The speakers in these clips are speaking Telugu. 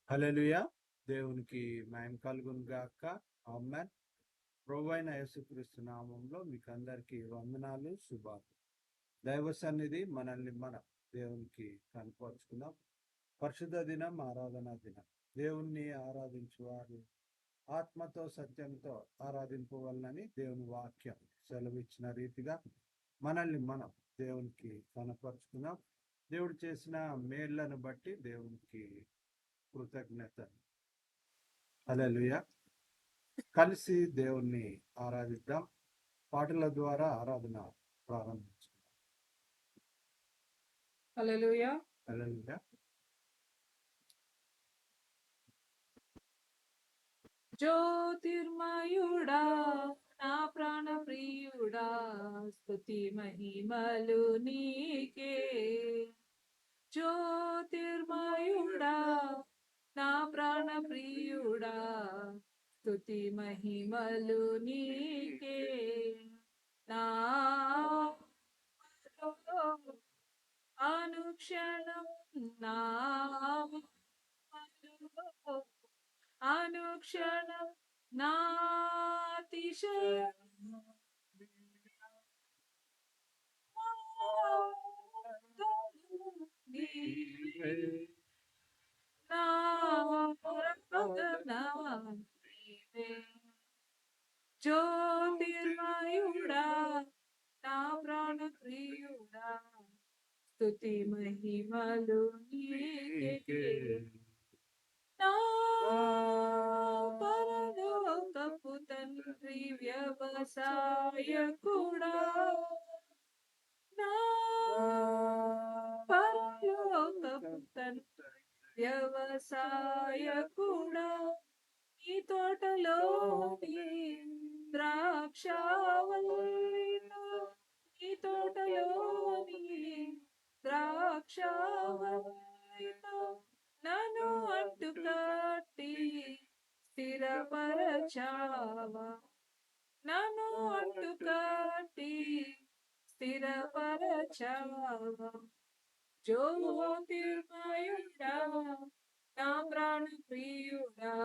హల్లెలూయా. దేవునికి మహిమ కలుగును గాక. ఆమేన్. ప్రభువైన యేసుక్రీస్తు నామంలో మీకు అందరికీ వందనాలు, శుభాలు. దైవ సన్నిధి మనల్ని మనం దేవునికి కనపరుచుకుందాం. పరిశుద్ధ దినం, ఆరాధనా దినం. దేవుణ్ణి ఆరాధించువారు ఆత్మతో సత్యంతో ఆరాధింపవలనని దేవుని వాక్యం సెలవిచ్చిన రీతిగా మనల్ని మనం దేవునికి కనపరుచుకుందాం. దేవుడు చేసిన మేళ్లను బట్టి దేవునికి కృతజ్ఞత. హల్లెలూయా. కలిసి దేవుణ్ణి ఆరాధిద్దాం. పాటల ద్వారా ఆరాధన ప్రారంభించుకుందాం. హల్లెలూయా. హల్లెలూయా. జ్యోతిర్మయుడా నా ప్రాణ ప్రియుడా, స్తుతి మహిమలు నీకే. జ్యోతిర్మయుడా నా ప్రాణ ప్రియుడా, స్తుతి మహిమలు నీకే. నా అనుక్షణం నా అనుక్షణం నాతిశయం జ్యోతిర్మయుడా నా ప్రాణ ప్రియుడా, స్తుతి మహిమలు నీకే. నా పరలోకపు తండ్రి వ్యవసాయకుడా, నా పరలోకపు తండ్రి వ్యవసాయకుడా, ఈ తోటలోని ద్రాక్షావల్లిలో, ఈ తోటలోని ద్రాక్షావల్లిలో నన్ను అంటుకట్టి స్థిరపరచావా, నన్ను అంటుకట్టి స్థిరపరచావా. జ్యోతిర్మయుడా నా ప్రాణ ప్రియుడా,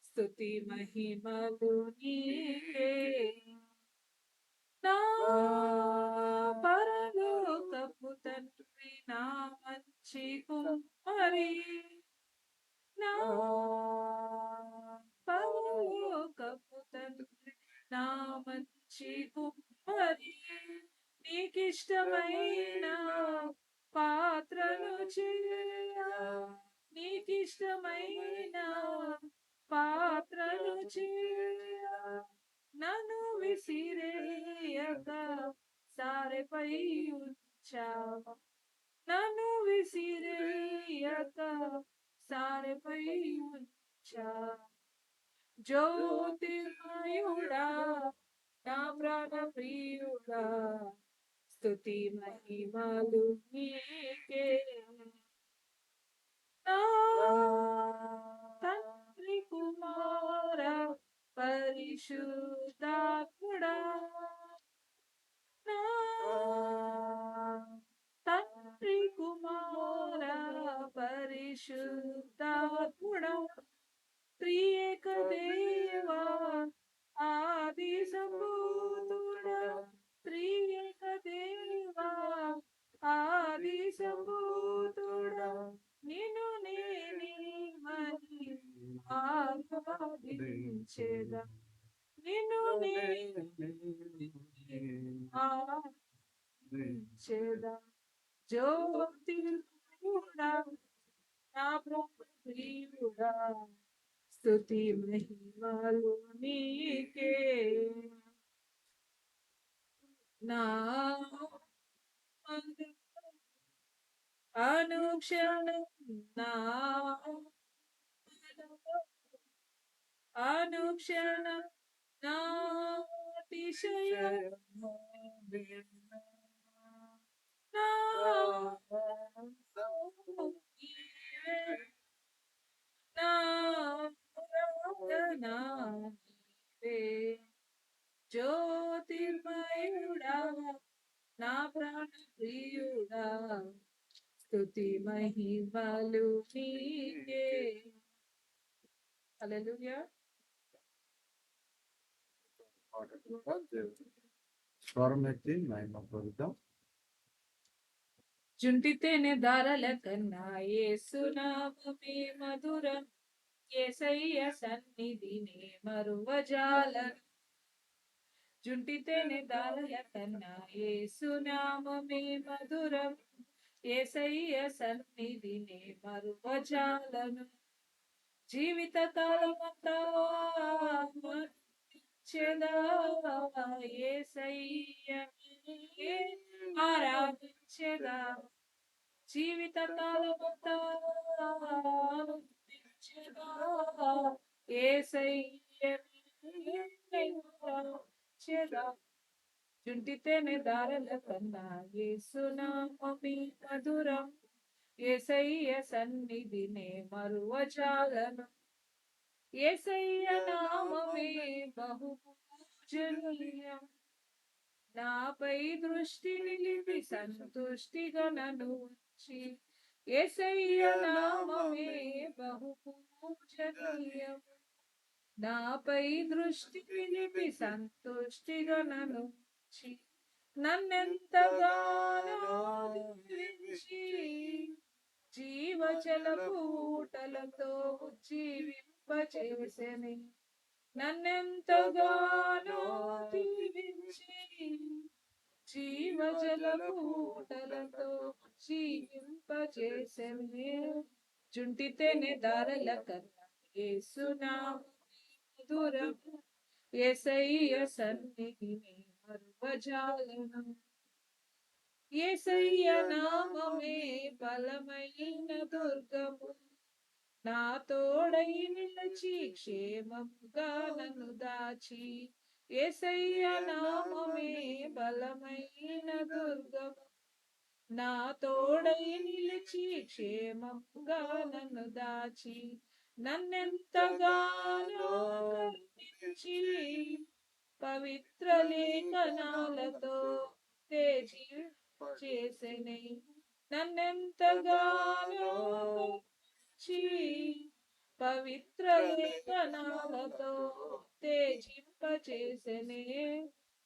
స్తుతి మహిమలు నీకే. నా పరలోకపు తండ్రి నా మంచి కుమ్మరి, నా పరలోకపు తండ్రి నా మంచి కుమ్మరి, నీకిష్టమైన పాత్రను చేయ, నీకిష్టమైన పాత్రను చేయ, నన్ను విసిరేయక సారెపై ఉంచావా, నన్ను విసిరేయక సారెపై ఉంచావా. జ్యోతిర్మయుడా నా ప్రాణ ప్రియుడా, స్తుతి మహిమలు నీకే. నా తండ్రి కుమార పరిశుద్ధాత్ముడా, నా తండ్రి కుమార పరిశుద్ధాత్ముడా, త్రియేక దేవా ఆది సంభూతుడా, త్రియేక దేవా ఆది సంభూతుడా, నిన్ను నేనేమని ఆరాధించెదా, నిన్ను ఆరాధించెదా. జ్యోతిర్మయుడా నా ప్రియుడా, స్తుతి మహిమలు నీకే. నా అనుక్షణం నా అనుక్షణం నాతిశయం నా నా జ్యోతిర్మయుడా నా ప్రాణ ప్రియుడా, స్తుతి మహిమలు నీకే. హల్లెలూయా. స్వరం ఎత్తి మహిమ పొందుతాం. జుంటి తేనె దారల కన్నా యేసునామమే మధురం, యేసయ్య సన్నిధిని మరువజాలను. జుంటి తేనె దారల కన్నా యేసునామమే మధురం, యేసయ్య సన్నిధిని మరువజాలను. జీవిత కాలమంతా యేసయ్యనే ఆరాధించెదా. జీవిత కాలమంతా యేసయ్యనే ఆరాధించెదా. జుంటి తేనె దారల కన్నా యేసునామమే మధురం, యేసయ్య సన్నిధినే మరువజాలను. యేసయ్య నామమే బహు పూజనీయం, నాపై దృష్టి నిలిపి సంతుష్టిగా నన్ను ఉంచి. యేసయ్య నామమే బహు పూజనీయం, నాపై దృష్టి నిలిపి సంతుష్టిగా నన్ను ఉంచి. నన్నెంతగానో దీవించి జీవజల పూటలతో జీవింపచేసెని. నన్నెంతగానో దీవించి జీవజల పూటలతో జీవింపచేసెని. జుంటి తేనె దారల కన్నా యేసునామమే మధురం, యేసయ్య సన్నిధిని మరువజాలను. యేసయ్య నామమే బలమైన దుర్గము, నా తోడై నిలిచి క్షేమముగా నన్ను దాచి. యేసయ్య నామమే బలమైన దుర్గము, నా తోడై నిలిచి క్షేమముగా నన్ను దాచి. నన్నెంతగానో కరుణించి పవిత్ర లేఖనాలతో చేసెనే. నన్నెంతగానో కరుణించి పవిత్ర లేఖనాలతో చేసెనే.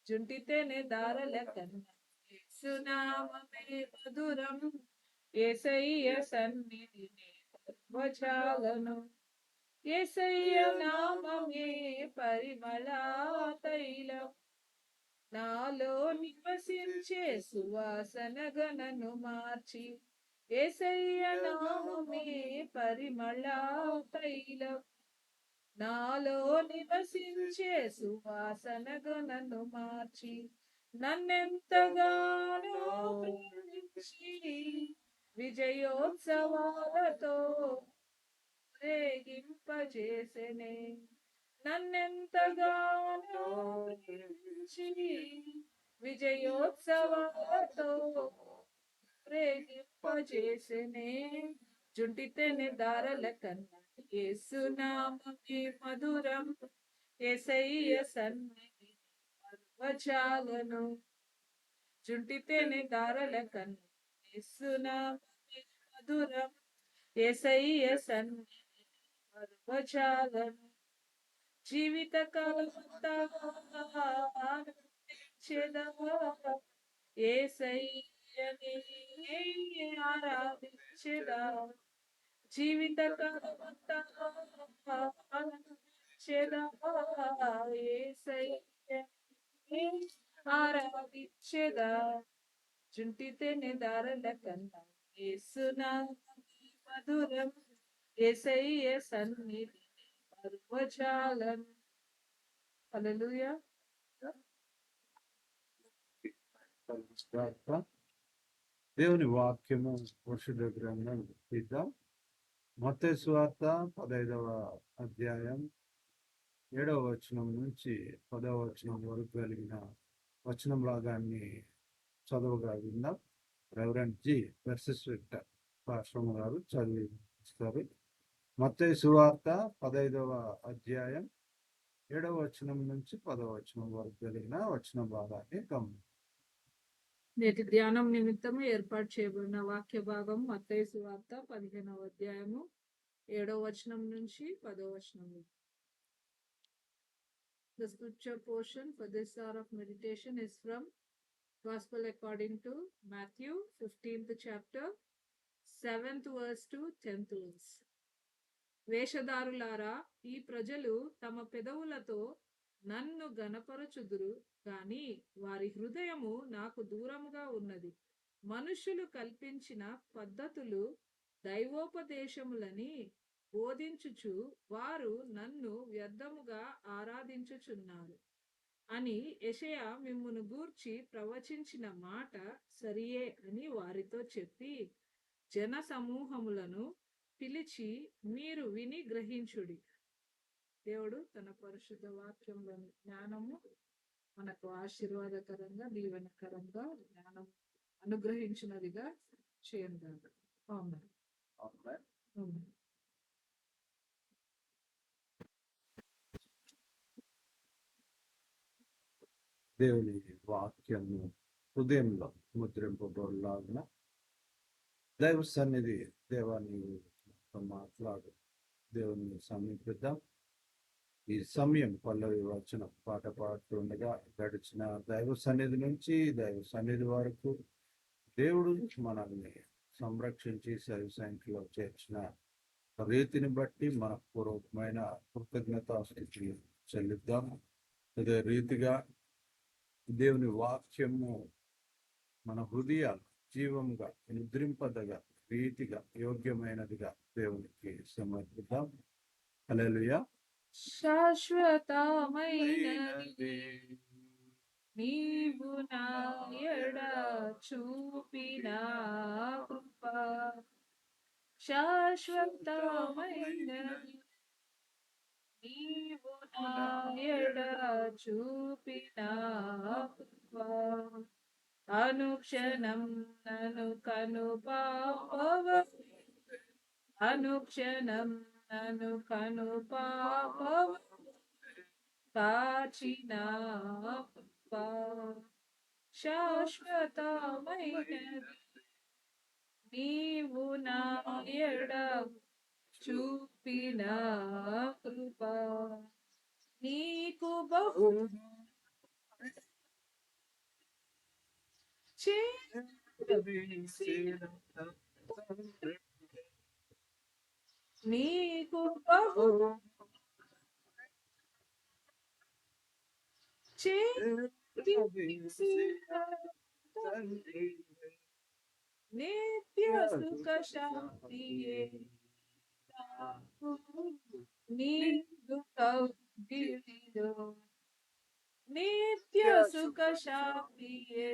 జుంటి తేనె దారల కన్నా యేసునామమే మధురం, యేసయ్య సన్నిధిని మరువజాలను. యేసయ్య నామమే పరిమళ తైలం, నాలో నివసించే సువాసనగా నన్ను మార్చి. యేసయ్య నామమే పరిమళ తైలం, నాలో నివసించే సువాసనగా నన్ను మార్చి. నన్నెంతగానో ప్రేమించి విజయోత్సవాలతో రేగింపజేసెనే. నన్నెంతగానో ప్రేమించి విజయోత్సవాలతో రేగింపజేసెనే. జుంటి తేనె దారల కన్నా యేసునామమే మధురం, యేసయ్య సన్నిధిని మరువజాలను. జుంటి తేనె దారల కన్నా యేసునామమే మధురం, యేసయ్య సన్నిధిని మరువజాలను. జీవిత కాలమంతా ఆనందించెదా, యేసయ్యనే ఆరాధించెదా. జీవిత కాలమంతా ఆనందించెదా, యేసయ్యనే ఆరాధించెదా. జుంటి తేనె దారల కన్నా యేసునామమే మధురం, యేసయ్య సన్నిధిని మరువజాలను. హల్లెలూయా. దేవుని వాక్యము పరిశుద్ధ గ్రంథం తీద్దాం. మత్తయి సువార్త 15వ అధ్యాయం 7వ వచనం నుంచి 10వ వచనం వరకు కలిగిన వచన భాగాన్ని చదువుగా విందాం. రెవరెండ్ జి వెర్సెస్ విక్టర్ పాశ్రమ గారు చదివిస్తారు. మత్తయి సువార్త 15వ అధ్యాయం 7వ వచనం నుంచి 10వ వచనం వరకు కలిగిన వచన భాగాన్ని గమనించండి. నేటి ధ్యానం నిమిత్తము ఏర్పాటు చేయబడిన వాక్య భాగం మత్తయి సువార్త 15వ అధ్యాయము 7వ వచనం నుంచి 10వ వచనం. The scripture portion for this hour of meditation is from Gospel according to Matthew 15th chapter 7th verse to 10th verse. వేషధారులారా, ఈ ప్రజలు తమ పెదవులతో నన్ను గనపరచుదురు గాని వారి హృదయము నాకు దూరముగా ఉన్నది. మనుషులు కల్పించిన పద్ధతులు దైవోపదేశములని బోధించుచు వారు నన్ను వ్యర్థముగా ఆరాధించుచున్నారు అని యెషయా మిమ్మును గూర్చి ప్రవచించిన మాట సరియే అని వారితో చెప్పి జన సమూహములను పిలిచి మీరు విని గ్రహించుడి. దేవుడు తన పరిశుద్ధ వాక్యంలోని జ్ఞానము మనకు ఆశీర్వాదకరంగా దీవెనకరంగా జ్ఞానం అనుగ్రహించినదిగా చేయండి. దేవుని వాక్యము హృదయంలో ముద్రింపబడలాగిన దైవ సన్నిధి దేవాన్ని మాట్లాడు. దేవుని సమీపిద్దాం. ఈ సమయం పల్లవి వచన పాట పాడుతుండగా గడిచిన దైవ సన్నిధి నుంచి దైవ సన్నిధి వరకు దేవుడు మనల్ని సంరక్షించి సరి సంఖ్యలో చేర్చిన రీతిని బట్టి మన పూర్వకమైన కృతజ్ఞతాస్థితిని చెల్లిద్దాం. అదే రీతిగా దేవుని వాక్యము మన హృదయాలు జీవంగా ముద్రింపదగా రీతిగా యోగ్యమైనదిగా దేవునికి సమర్పిద్దాం. హల్లెలూయా. శాశ్వతమైనది నీవు నా ఎడ చూపిన కృప, శాశ్వతమైనది నీవు నా ఎడ చూపిన కృప, అనుక్షణం నన్ను కనుపాపవ, అనుక్షణం నన్ను కనుపాపవ కాచిన కృప, శాశ్వతమైనది నీవు నా ఎడ చూపిన కృప, నీకు బహు నీకు బహు నిత్య సుఖ శాంతియే నీదు కౌగిలిలో, నిత్య సుఖ శాంతియే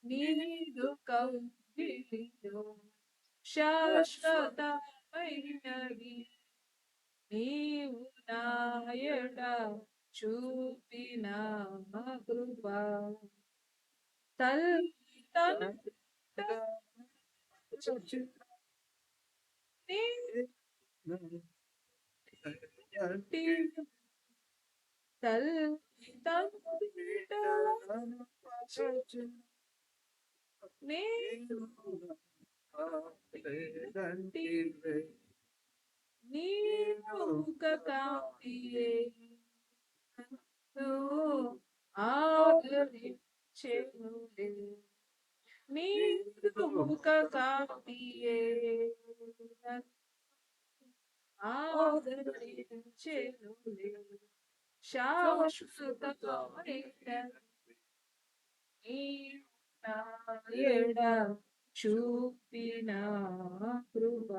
నీదు కౌగిలిలో, శాశ్వతమైనది నీవు నా ఎడ చూపిన కృప, తల్లి కాంతియే ఆదరించెనులే, నీకు ముఖ కాంతియే ఆదరించెనులే, శాశ్వతమైనది నీవు నా ఎడ చూపిన కృప,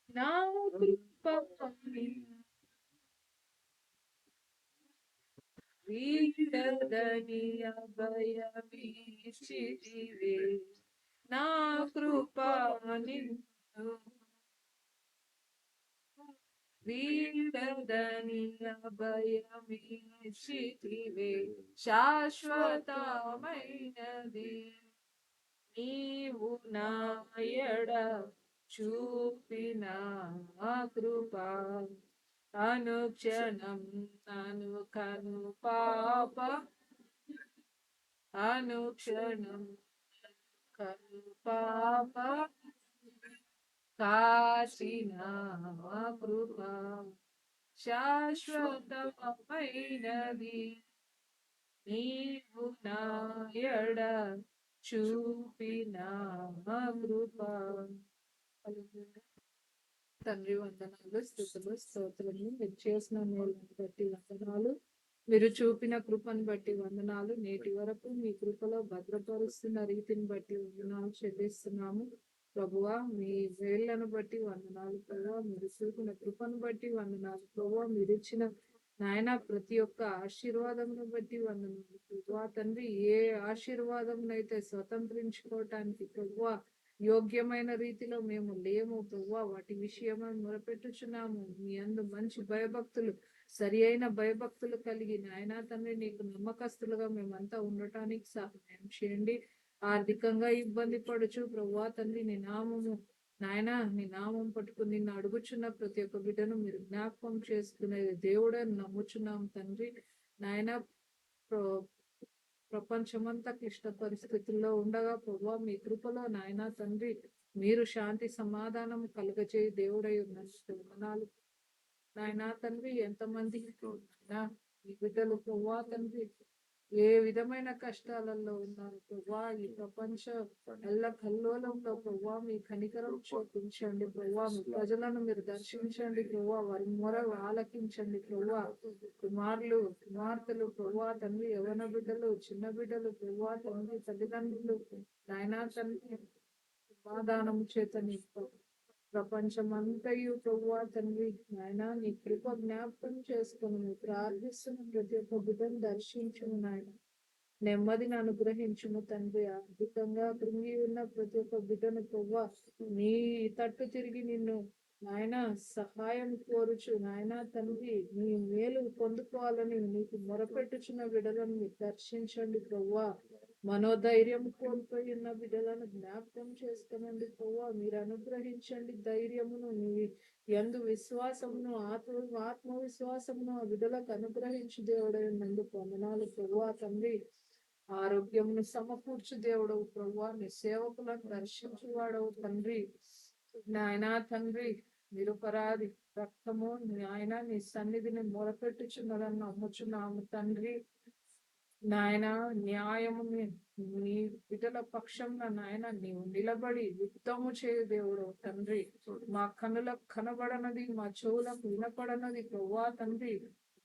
నా కృప వీడదని అభయమిచ్చితివే, నా కృప నిన్ను వీడదని అభయమిచ్చితివే శాశ్వతమైనది నీవు నాయడ చూపిన కృప అనుక్షణం నను కను పాప అనుక్షణం కను పాప కాచిన కృప శాశ్వతమైనది నీవు నాయడ చూపిన కృప. తండ్రి వందనాలు, స్తుతులు, స్తోత్రములు. మీరు చేసిన మేలును బట్టి వందనాలు, మీరు చూపిన కృపను బట్టి వందనాలు. నేటి వరకు మీ కృపలో భద్రపరుస్తున్న రీతిని బట్టి వందనాలు చెల్లిస్తున్నాము ప్రభువా. మీ వేళ్లను బట్టి వందనాలు ప్రభువా, మీరు చూపిన కృపను బట్టి వందనాలు ప్రభువా, మీరు ఇచ్చిన నాయన ప్రతి ఒక్క ఆశీర్వాదమును బట్టి వందనాలు ప్రభువా. తండ్రి, ఏ ఆశీర్వాదమునైతే స్వతంత్రించుకోవటానికి ప్రభువా యోగ్యమైన రీతిలో మేము లేము ప్రభువా, వాటి విషయమై మొరపెట్టుచున్నాము. మీ అందు మంచి భయభక్తులు, సరి అయిన భయభక్తులు కలిగి నాయనా తండ్రి నీకు నమ్మకస్తులుగా మేమంతా ఉండటానికి సహాయం చేయండి. ఆర్థికంగా ఇబ్బంది పడుచు ప్రభువా తండ్రి, నీ నామము నాయనా, నీ నామం పట్టుకుని నిన్ను అడుగుచున్న ప్రతి ఒక్క బిడ్డను మీరు జ్ఞాపకం చేసుకునేది దేవుడని నమ్ముచున్నాం తండ్రి. నాయన ప్రపంచమంతా క్లిష్ట పరిస్థితుల్లో ఉండగా ప్రభువా మీ కృపలో నాయనా తండ్రి మీరు శాంతి సమాధానం కలుగజేయి దేవుడై ఉన్నది. నాయనా తండ్రి, ఎంతమంది ఈ బిడ్డలు ప్రభువా తండ్రి ఏ విధమైన కష్టాలలో ఉన్నారు ప్రభువా, ఈ ప్రపంచ ఎల్ల కల్లోలంలో ప్రభువా మీ కనికరం చూపించండి ప్రభువా. మీ ప్రజలను మీరు దర్శించండి ప్రభువా, వారి మొర ఆలకించండి ప్రభువా. కుమారులు, కుమార్తెలు ప్రభువా తండ్రి, యవన బిడ్డలు, చిన్న బిడ్డలు ప్రభువా తండ్రి, తల్లిదండ్రులు నాయనా తండ్రి సమాధానం చేత నీకు ప్రపంచమంతయు ప్రభువా తండ్రి నాయన నీ కృప జ్ఞాపకం చేసుకుని ప్రార్థిస్తున్న ప్రతి ఒక్క బిడ్డను దర్శించును నాయన. నెమ్మదిని అనుగ్రహించుము తండ్రి. ఆర్థికంగా కృంగి ఉన్న ప్రతి ఒక్క బిడ్డను ప్రభువా నీ తట్టు తిరిగి నిన్ను నాయన సహాయం కోరుచు నాయన తండ్రి నీ మేలు పొందుకోవాలని నీకు మొరపెట్టుచున్న బిడ్డలను మీరు దర్శించండి ప్రభువా. మనోధైర్యం కోల్పోయి ఉన్న బిడ్డలను జ్ఞాపకం చేసుకునండి ప్రభువా. మీరు అనుగ్రహించండి ధైర్యమును, మీ యందు విశ్వాసమును, ఆత్మవిశ్వాసమును ఆ బిడ్డలకు అనుగ్రహించు దేవుడైనందుకు వందనాలు ప్రభువా తండ్రి. ఆరోగ్యమును సమకూర్చు దేవుడవు ప్రభువా, నీ సేవకులను దర్శించువాడవు తండ్రి. నాయనా తండ్రి, నిరుపరాధి రక్తము నాయన నీ సన్నిధిని మొరపెట్టుచున్నదని నమ్ముచున్నాము తండ్రి. నాయన న్యాయము నీ బిడ్డల పక్షంలో నాయన నీవు నిలబడి యుద్ధము చేయు దేవుడు తండ్రి. మా కనులకు కనబడనది, మా చెవులకు వినపడనది ప్రభువా తండ్రి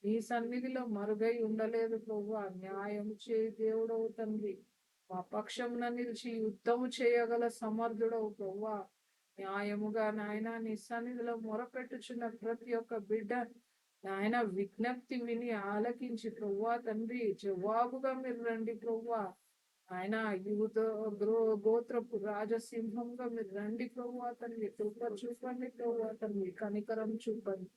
నీ సన్నిధిలో మరుగై ఉండలేదు ప్రభువా. న్యాయం చేయు దేవుడవు తండ్రి. మా పక్షంన నిలిచి యుద్ధము చేయగల సమర్థుడవు ప్రభువా. న్యాయముగా నాయన నీ సన్నిధిలో మొరపెట్టుచున్న ప్రతి ఒక్క బిడ్డ నాయన విజ్ఞప్తి విని ఆలకించి ప్రభువా తండ్రి జవాబుగా మీరు రండి ప్రభువా. ఆయన యువత గోత్రపు రాజసింహంగా మీరు రండి ప్రభువా తండ్రి. కృప చూపండి ప్రభువా తండ్రి, కనికరం చూపండి.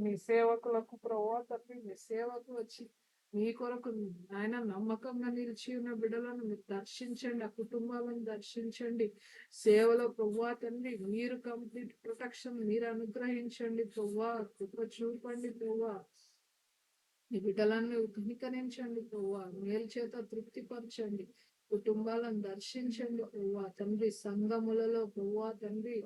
మీ సేవకులకు ప్రభువా తండ్రి, మీ సేవకు వచ్చి మీ కొరకు ఆయన నమ్మకంగా నిలిచి ఉన్న బిడ్డలను మీరు దర్శించండి, ఆ కుటుంబాలను దర్శించండి. సేవలో ప్రభువా తండ్రి మీరు కంప్లీట్ ప్రొటెక్షన్ మీరు అనుగ్రహించండి ప్రభువా. కృప చూపండి ప్రభువా. ఈ బిడ్డలను కనికరించండి ప్రభువా. మేలు చేత తృప్తిపరచండి, కుటుంబాలను దర్శించండి ప్రభువా తండ్రి. సంఘములలో ప్రభువా తండ్రి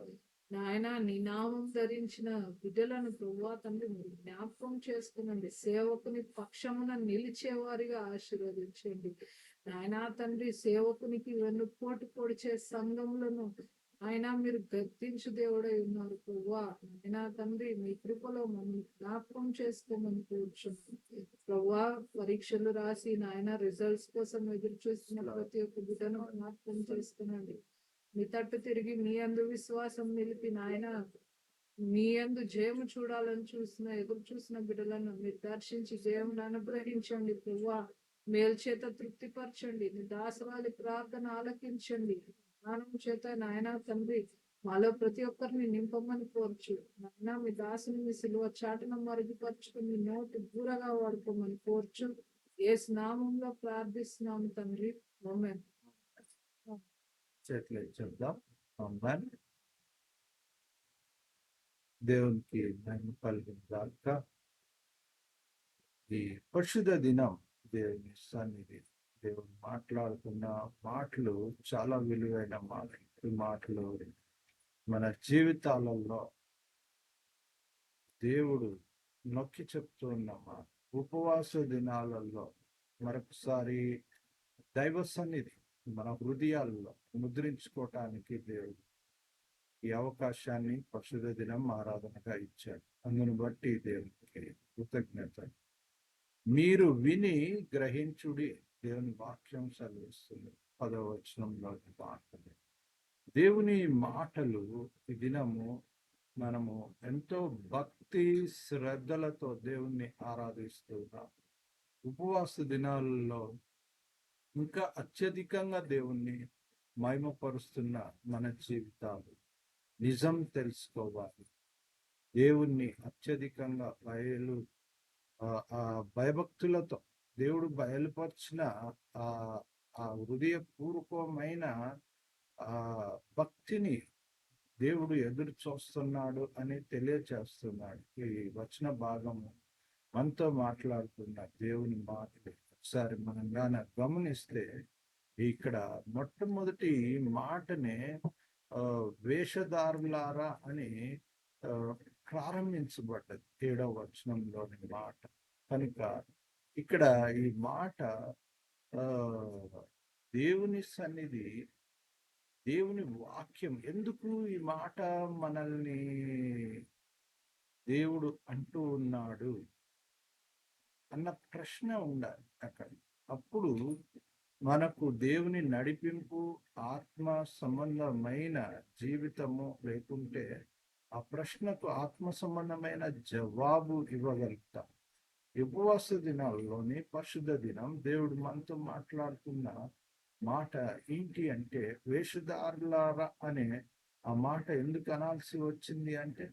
నాయన నీ నామం ధరించిన బిడ్డలను ప్రభువా తండ్రి మీరు జ్ఞాపకం చేసుకునండి. సేవకుని పక్షమున నిలిచేవారిగా ఆశీర్వదించండి నాయనా తండ్రి. సేవకునికి వెన్నుపోటు పొడిచే సంఘములను ఆయన మీరు గద్దించు దేవుడై ఉన్నారు ప్రభువా. ఆయన తండ్రి మీ కృపలో మమ్మల్ని జ్ఞాపకం చేసుకోమని కూర్చున్నాం ప్రభువా. పరీక్షలు రాసి నాయన రిజల్ట్స్ కోసం ఎదురు చూస్తున్న ప్రతి ఒక్క బిడ్డను జ్ఞాపకం చేసుకునండి. మీ తట్టు తిరిగి మీ అందు విశ్వాసం నిలిపి నాయన మీ అందు జయము చూడాలని ఎదురు చూసిన బిడ్డలను మీరు దర్శించి జయమును అనుగ్రహించండి ప్రభువా. మేల్చేత తృప్తిపరచండి. నీ దాసరాలి ప్రార్థన ఆలకించండి. జ్ఞానం చేత నాయన తండ్రి మాలో ప్రతి ఒక్కరిని నింపమని కోరుచు. నాయనా మీ దాసుని మీ సిలువ చాటున మరుగుపరుచుకుని మీ నోటి దూరగా వాడుకోమని కోరుచు. యేసు నామంలో ప్రార్థిస్తున్నాము తండ్రి. ఆమేన్. చేతులు చెప్దాం. ఆమేన్. దేవునికి మహిమ కలుగుగాక. ఈ పరిశుద్ధ దినం దేవుని సన్నిధి, దేవుడు మాట్లాడుతున్న మాటలు చాలా విలువైన మాటలు. ఈ మాటలు మన జీవితాలలో దేవుడు నొక్కి చెప్తున్న మాట. ఉపవాస దినాలలో మరొకసారి దైవ సన్నిధి మన హృదయాల్లో ముద్రించుకోవటానికి దేవుడు ఈ అవకాశాన్ని పరిశుద్ధ దినం ఆరాధనగా ఇచ్చాడు. అందును బట్టి దేవునికి కృతజ్ఞత. మీరు విని గ్రహించుడి, దేవుని వాక్యం సెలవిస్తుంది 10వ వచనంలోని మాటలు. దేవుని మాటలు ఈ దినము మనము ఎంతో భక్తి శ్రద్ధలతో దేవుణ్ణి ఆరాధిస్తున్నాం. ఉపవాస దినాలలో ఇంకా అత్యధికంగా దేవుణ్ణి మహిమపరుస్తున్న మన జీవితాలు నిజం తెలుసుకోవాలి. దేవుణ్ణి అత్యధికంగా ఆ భయభక్తులతో దేవుడు బయలుపరిచిన ఆ హృదయపూర్వకమైన ఆ భక్తిని దేవుడు ఎదురు చూస్తున్నాడు అని తెలియచేస్తున్నాడు. ఈ వచన భాగము మనతో మాట్లాడుతున్న దేవుని మాటలు ఒకసారి మనం గమనిస్తే ఇక్కడ మొట్టమొదటి మాటనే వేషధారులారా అని ప్రారంభించబడ్డది 7వ వచనంలోని మాట. కనుక ఇక్కడ ఈ మాట దేవుని సన్నిధి, దేవుని వాక్యం. ఎందుకు ఈ మాట మనల్ని దేవుడు అంటూ ఉన్నాడు అన్న ప్రశ్న ఉండాలి అక్కడ. అప్పుడు మనకు దేవుని నడిపింపు, ఆత్మ సంబంధమైన జీవితము లేకుంటే ఆ ప్రశ్నకు ఆత్మ సంబంధమైన జవాబు ఇవ్వగలుగుతాం. ఉపవాస దినాల్లోని పరిశుద్ధ దినం దేవుడు మనతో మాట్లాడుతున్న మాట ఏంటి అంటే, వేషధారులారా అనే ఆ మాట ఎందుకు అనాల్సి వచ్చింది అంటే,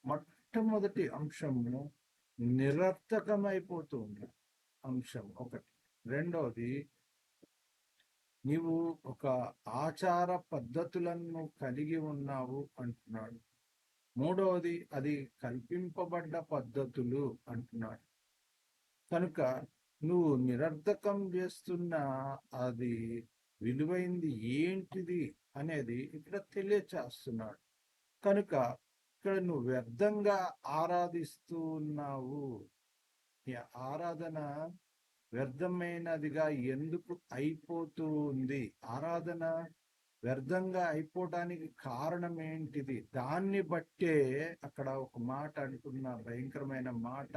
మొట్టమొదటి అంశము నిరర్థకమైపోతూ ఉంది. అంశం ఒకటి. రెండవది, నీవు ఒక ఆచార పద్ధతులను కలిగి ఉన్నావు అంటున్నాడు. మూడవది, అది కల్పింపబడ్డ పద్ధతులు అంటున్నాడు. కనుక నువ్వు నిరర్థకం చేస్తున్న అది విలువైంది ఏంటిది అనేది ఇక్కడ తెలియచేస్తున్నాడు. కనుక ఇక్కడ నువ్వు వ్యర్థంగా ఆరాధిస్తూ ఉన్నావు. ఈ ఆరాధన వ్యర్థమైనదిగా ఎందుకు అయిపోతూ ఉంది? ఆరాధన వ్యర్థంగా అయిపోవడానికి కారణం ఏంటిది? దాన్ని బట్టే అక్కడ ఒక మాట అంటున్న భయంకరమైన మాట,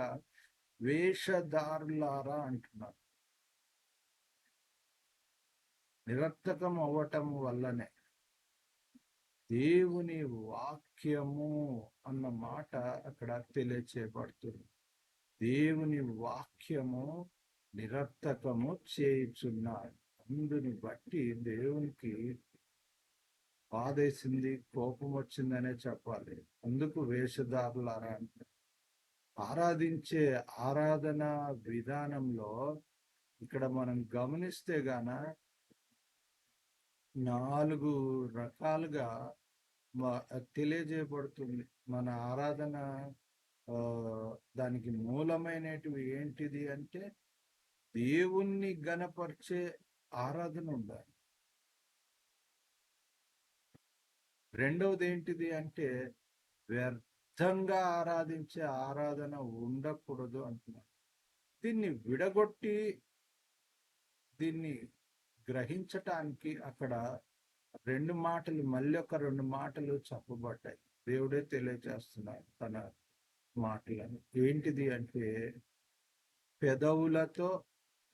వేషధారులారా అంటున్నారు. నిరర్థకం అవ్వటం వల్లనే దేవుని వాక్యము అన్న మాట అక్కడ తెలియచేయబడుతుంది. దేవుని వాక్యము నిరర్థకము చేయుచున్నారు. అందుని బట్టి దేవునికి బాధేసింది, కోపం వచ్చిందనే చెప్పాలి. అందుకు వేషధారులారా అంటే ఆరాధించే ఆరాధన విధానంలో ఇక్కడ మనం గమనిస్తే గాన 4 రకాలుగా తెలియజేయబడుతుంది. మన ఆరాధన దానికి మూలమైనటివి ఏంటిది అంటే, దేవుణ్ణి గణపరిచే ఆరాధన ఉండాలి. రెండవది ఏంటిది అంటే, వ్యర్థంగా ఆరాధించే ఆరాధన ఉండకూడదు అంటున్నారు. దీన్ని విడగొట్టి దీన్ని గ్రహించటానికి అక్కడ 2 మాటలు, మళ్ళీ ఒక 2 మాటలు చెప్పబడ్డాయి. దేవుడే తెలియజేస్తున్నాడు తన మాటలను. ఏంటిది అంటే, పెదవులతో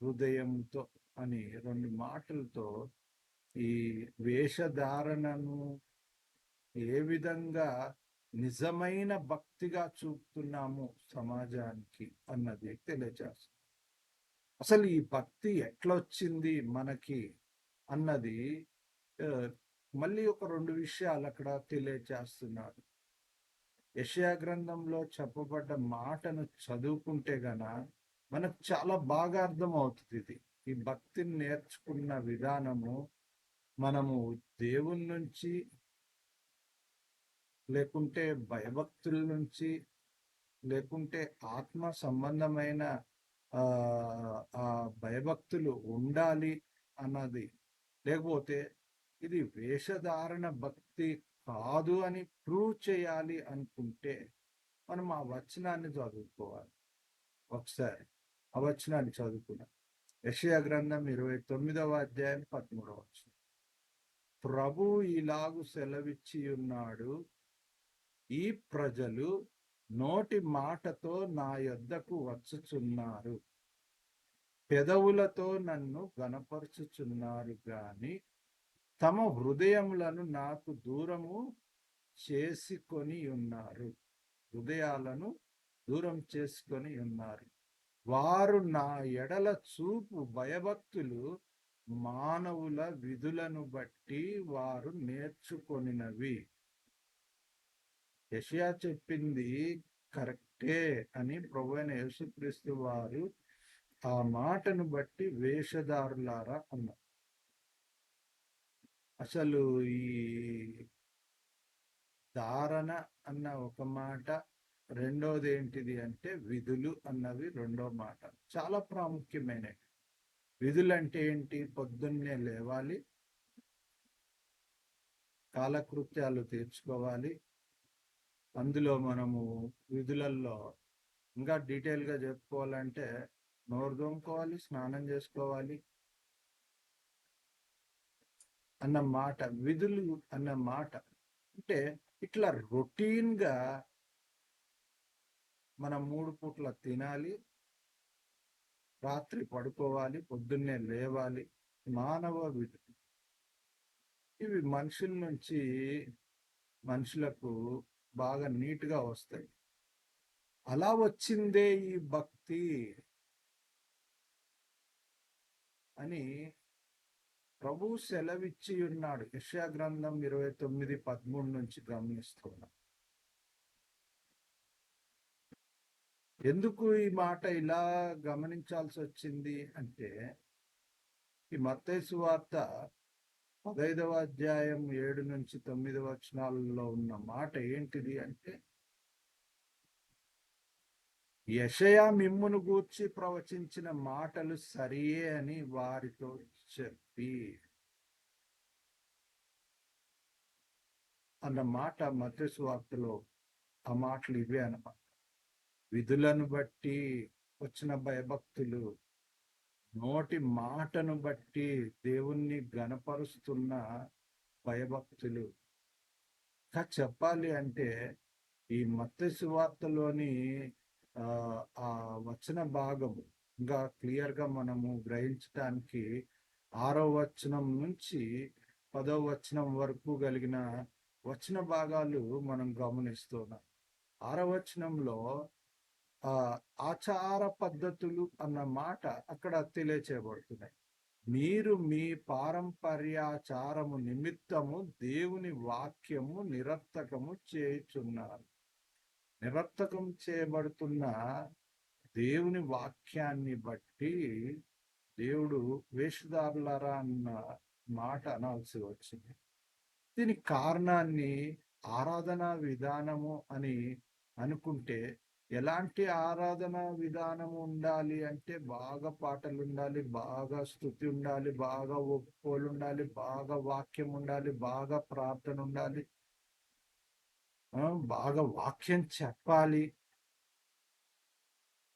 హృదయంతో అని 2 మాటలతో ఈ వేషధారణను ఏ విధంగా నిజమైన భక్తిగా చూపుతున్నాము సమాజానికి అన్నది తెలియజేస్తుంది. అసలు ఈ భక్తి ఎట్లొచ్చింది మనకి అన్నది మళ్ళీ ఒక 2 విషయాలు అక్కడ తెలియజేస్తున్నారు. యెషయా గ్రంథంలో చెప్పబడ్డ మాటను చదువుకుంటే గన మనకు చాలా బాగా అర్థమవుతుంది ఇది. ఈ భక్తిని నేర్చుకున్న విధానము మనము దేవుని నుంచి, లేకుంటే భయభక్తుల నుంచి, లేకుంటే ఆత్మ సంబంధమైన ఆ భయభక్తులు ఉండాలి అన్నది, లేకపోతే ఇది వేషధారణ భక్తి కాదు అని ప్రూవ్ చేయాలి అనుకుంటే మనం ఆ వచనాన్ని చదువుకోవాలి. ఒకసారి ఆ వచనాన్ని చదువుకున్నాం. యెషయా గ్రంథం 29వ అధ్యాయం 13వ వచనం. ప్రభు ఇలాగు సెలవిచ్చి ఉన్నాడు, ఈ ప్రజలు నోటి మాటతో నా యొద్దకు వచ్చుచున్నారు, పెదవులతో నన్ను గనపరుచుచున్నారు గాని తమ హృదయములను నాకు దూరము చేసుకొని ఉన్నారు. హృదయాలను దూరం చేసుకొని ఉన్నారు. వారు నా ఎడల చూపు భయభక్తులు మానవుల విధులను బట్టి వారు నేర్చుకొనినవి. యెషయా చెప్పింది కరెక్టే అని ప్రభువైన యేసుక్రీస్తు వారు ఆ మాటను బట్టి వేషధారులారా అన్నారు. అసలు ఈ ధారణ అన్న ఒక మాట, రెండోది ఏంటిది అంటే విధులు అన్నవి రెండో మాట. చాలా ప్రాముఖ్యమైనవి. విధులు అంటే ఏంటి? పొద్దున్నే లేవాలి, కాలకృత్యాలు తీర్చుకోవాలి. అందులో మనము విధులలో ఇంకా డీటెయిల్గా చెప్పుకోవాలంటే నోరు తోముకోవాలి, స్నానం చేసుకోవాలి అన్న మాట. విధులు అన్న మాట అంటే ఇట్లా రొటీన్గా మనం 3 పూట్ల తినాలి, రాత్రి పడుకోవాలి, పొద్దున్నే లేవాలి. మానవ విధులు ఇవి మనుషుల నుంచి మనుషులకు బాగా నీట్గా వస్తాయి. అలా వచ్చిందే ఈ భక్తి అని ప్రభు సెలవిచ్చి ఉన్నాడు. యెషయా గ్రంథం 29:13 నుంచి గమనిస్తున్నాం. ఎందుకు ఈ మాట ఇలా గమనించాల్సి వచ్చింది అంటే, ఈ మత్తయి సువార్త 15వ అధ్యాయం 7 నుంచి 9 వచనాలలో ఉన్న మాట ఏంటిది అంటే, యెషయా మిమ్మును గూర్చి ప్రవచించిన మాటలు సరియే అని వారితో చెప్పి అన్న మాట మత్తయి సువార్తలో ఆ మాటలు ఇవే అన్నమాట. విధులను బట్టి వచ్చిన భయభక్తులు, నోటి మాటను బట్టి దేవుణ్ణి గణపరుస్తున్న భయభక్తులు. ఇంకా చెప్పాలి అంటే ఈ మత్తయి సువార్తలోని ఆ వచన భాగము ఇంకా క్లియర్గా మనము గ్రహించటానికి 6వ వచనం నుంచి 10వ వచనం వరకు కలిగిన వచన భాగాలు మనం గమనిస్తున్నాం. 6వ వచనంలో ఆచార పద్ధతులు అన్న మాట అక్కడ తెలియచేయబడుతున్నాయి. మీరు మీ పారంపర్యాచారము నిమిత్తము దేవుని వాక్యము నిరర్థకము చేయుచున్నారు. నిరర్థకం చేయబడుతున్న దేవుని వాక్యాన్ని బట్టి దేవుడు వేషధారులారా అన్న మాట అనాల్సి వచ్చింది. దీనికి కారణాన్ని ఆరాధనా విధానము అని అనుకుంటే, ఎలాంటి ఆరాధన విధానము ఉండాలి అంటే బాగా పాటలు ఉండాలి, బాగా స్తుతి ఉండాలి, బాగా ఒప్పుకోలు ఉండాలి, బాగా వాక్యం ఉండాలి, బాగా ప్రార్థన ఉండాలి, బాగా వాక్యం చెప్పాలి.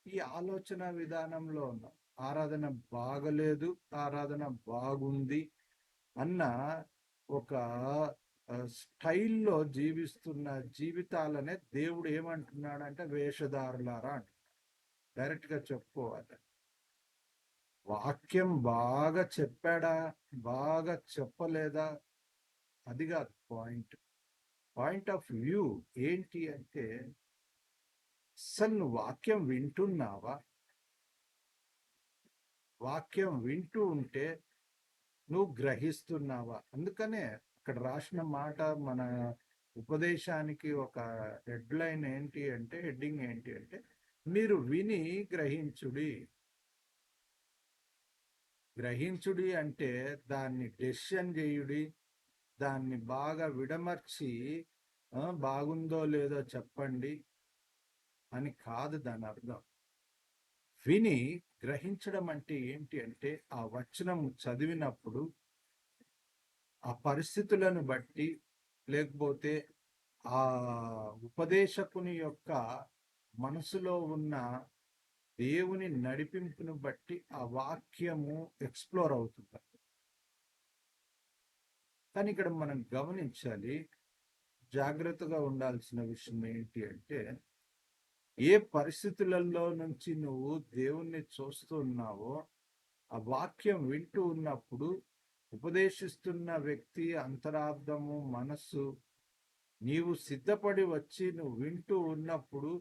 ఈ ఆలోచన విధానంలో ఉన్న ఆరాధన బాగలేదు, ఆరాధన బాగుంది అన్న ఒక స్టైల్లో జీవిస్తున్న జీవితాలనే దేవుడు ఏమంటున్నాడంటే వేషధారులారా అంట. డైరెక్ట్గా చెప్పుకోవాలి. వాక్యం బాగా చెప్పాడా, బాగా చెప్పలేదా, అది కాదు పాయింట్. పాయింట్ ఆఫ్ వ్యూ ఏంటి అంటే, అసలు నువ్వు వాక్యం వింటున్నావా? వాక్యం వింటూ ఉంటే నువ్వు గ్రహిస్తున్నావా? అందుకనే అక్కడ ఇక్కడ రాసిన మాట మన ఉపదేశానికి ఒక హెడ్డింగ్ ఏంటి అంటే మీరు విని గ్రహించుడి అంటే దాన్ని డెసిషన్ చేయుడి, దాన్ని బాగా విడమర్చి బాగుందో లేదో చెప్పండి అని కాదు దాని అర్థం. విని గ్రహించడం అంటే ఏంటి అంటే ఆ వచనం చదివినప్పుడు ఆ పరిస్థితులను బట్టి, లేకపోతే ఆ ఉపదేశకుని యొక్క మనసులో ఉన్న దేవుని నడిపింపును బట్టి ఆ వాక్యము ఎక్స్ప్లోర్ అవుతుంది. కానీ ఇక్కడ మనం గమనించాలి, జాగ్రత్తగా ఉండాల్సిన విషయం ఏంటి అంటే ఏ పరిస్థితులలో నుంచి నువ్వు దేవుణ్ణి చూస్తూ ఉన్నావో ఆ వాక్యం వింటూ ఉన్నప్పుడు ఉపదేశిస్తున్న వ్యక్తి అంతరార్థము, మనస్సు నీవు సిద్ధపడి వచ్చి నువ్వు వింటూ ఉన్నప్పుడు,